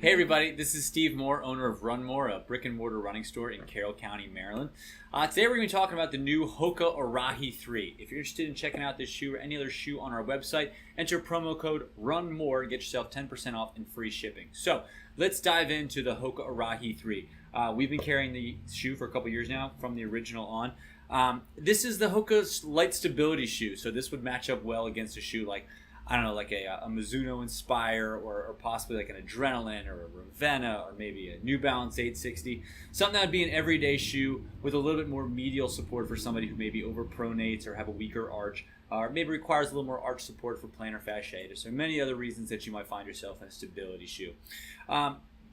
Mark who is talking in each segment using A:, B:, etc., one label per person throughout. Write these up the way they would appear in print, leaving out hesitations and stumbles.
A: Hey everybody, this is Steve Moore, owner of Run More, a brick and mortar running store in Carroll County, Maryland. Today we're going to be talking about the new Hoka Arahi 3. If you're interested in checking out this shoe or any other shoe on our website, enter promo code RUNMORE and get yourself 10% off and free shipping. So let's dive into the Hoka Arahi 3. We've been carrying the shoe for a couple years now, from the original on. This is the Hoka light stability shoe, so this would match up well against a shoe like, I don't know, like a Mizuno Inspire or possibly like an Adrenaline or a Ravenna or maybe a New Balance 860. Something that would be an everyday shoe with a little bit more medial support for somebody who maybe overpronates or have a weaker arch, or maybe requires a little more arch support for plantar fasciitis, or many other reasons that you might find yourself in a stability shoe.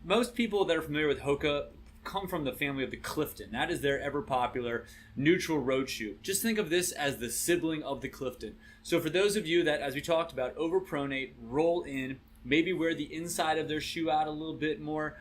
A: Most people that are familiar with Hoka come from the family of the Clifton. That is their ever popular neutral road shoe. Just think of this as the sibling of the Clifton. So for those of you that, as we talked about, overpronate, roll in, maybe wear the inside of their shoe out a little bit more,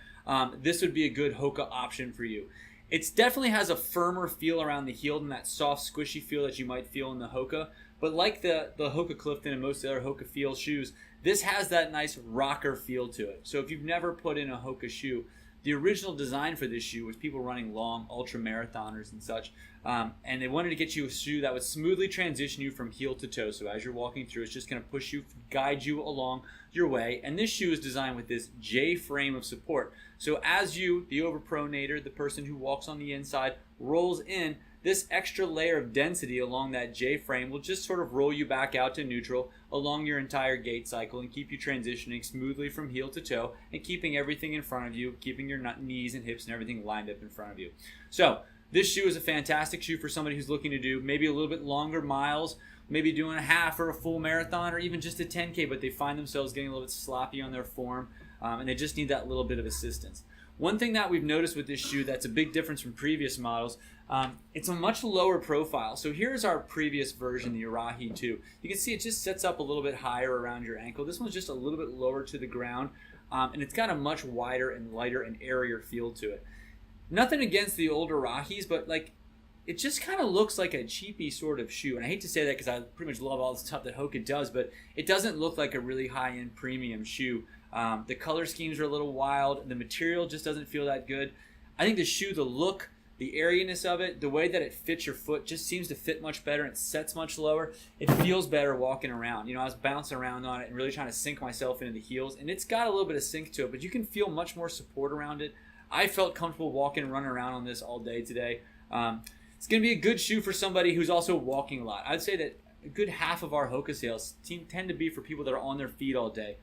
A: this would be a good Hoka option for you. It definitely has a firmer feel around the heel than that soft, squishy feel that you might feel in the Hoka. But like the Hoka Clifton and most of the other Hoka feel shoes, this has that nice rocker feel to it. So if you've never put in a Hoka shoe, the original design for this shoe was people running long ultra marathoners and such, and they wanted to get you a shoe that would smoothly transition you from heel to toe. So as you're walking through, it's just going to push you, guide you along your way. And this shoe is designed with this J frame of support. So as you, the overpronator, the person who walks on the inside, rolls in, this extra layer of density along that J frame will just sort of roll you back out to neutral along your entire gait cycle and keep you transitioning smoothly from heel to toe and keeping everything in front of you, keeping your knees and hips and everything lined up in front of you. So this shoe is a fantastic shoe for somebody who's looking to do maybe a little bit longer miles, maybe doing a half or a full marathon or even just a 10K, but they find themselves getting a little bit sloppy on their form, and they just need that little bit of assistance. One thing that we've noticed with this shoe that's a big difference from previous models, it's a much lower profile. So here's our previous version, the Arahi 2. You can see it just sets up a little bit higher around your ankle. This one's just a little bit lower to the ground, and it's got a much wider and lighter and airier feel to it. Nothing against the old Arahis, but like, it just kind of looks like a cheapy sort of shoe. And I hate to say that because I pretty much love all the stuff that Hoka does, but it doesn't look like a really high-end premium shoe. The color schemes are a little wild. The material just doesn't feel that good. I think the shoe, the look, the airiness of it, the way that it fits your foot just seems to fit much better, and it sets much lower. It feels better walking around. You know, I was bouncing around on it and really trying to sink myself into the heels, and it's got a little bit of sink to it, but you can feel much more support around it. I felt comfortable walking and running around on this all day today. It's going to be a good shoe for somebody who's also walking a lot. I'd say that a good half of our Hoka sales tend to be for people that are on their feet all day.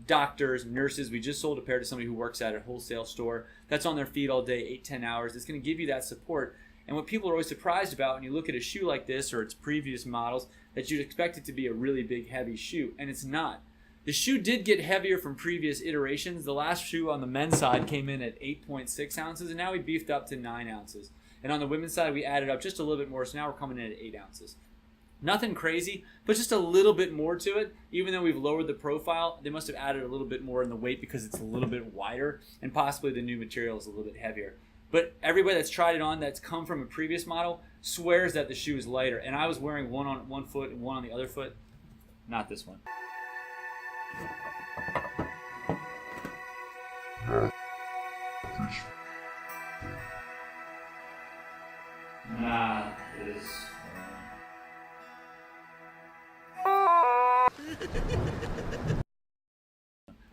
A: Doctors, nurses. We just sold a pair to somebody who works at a wholesale store that's on their feet all day, 8-10 hours. It's going to give you that support. And what people are always surprised about when you look at a shoe like this or its previous models, that you'd expect it to be a really big, heavy shoe, and it's not. The shoe did get heavier from previous iterations. The last shoe on the men's side came in at 8.6 ounces, and now we beefed up to 9 ounces. And on the women's side, we added up just a little bit more, so now we're coming in at 8 ounces. Nothing crazy, but just a little bit more to it. Even though we've lowered the profile, they must have added a little bit more in the weight because it's a little bit wider, and possibly the new material is a little bit heavier. But everybody that's tried it on that's come from a previous model swears that the shoe is lighter. And I was wearing one on one foot and one on the other foot. Not this one. Not this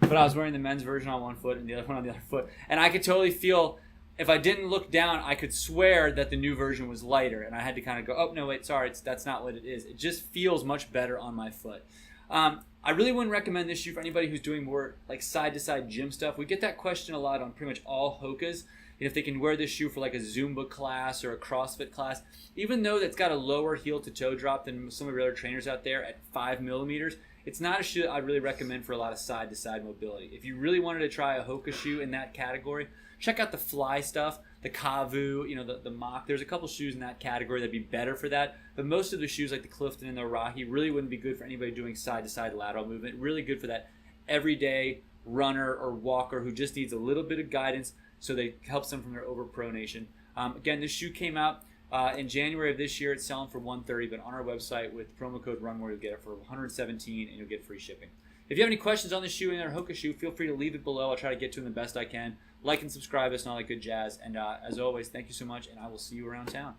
A: But I was wearing the men's version on one foot and the other one on the other foot. And I could totally feel, if I didn't look down, I could swear that the new version was lighter. And I had to kind of go, oh, no, wait, sorry, that's not what it is. It just feels much better on my foot. I really wouldn't recommend this shoe for anybody who's doing more like side-to-side gym stuff. We get that question a lot on pretty much all Hokas. If they can wear this shoe for like a Zumba class or a CrossFit class, even though that's got a lower heel to toe drop than some of the other trainers out there at 5 millimeters, it's not a shoe I'd really recommend for a lot of side-to-side mobility. If you really wanted to try a Hoka shoe in that category, check out the Fly stuff, the Kavu, the Mach. There's a couple shoes in that category that'd be better for that. But most of the shoes like the Clifton and the Arahi really wouldn't be good for anybody doing side-to-side lateral movement. Really good for that everyday runner or walker who just needs a little bit of guidance, so they helps them from their overpronation. Again, this shoe came out in January of this year. It's selling for $130, but on our website with promo code RUNMORE, you'll get it for $117 and you'll get free shipping. If you have any questions on this shoe and their Hoka shoe, feel free to leave it below. I'll try to get to them the best I can. Like and subscribe us and all that good jazz. And as always, thank you so much, and I will see you around town.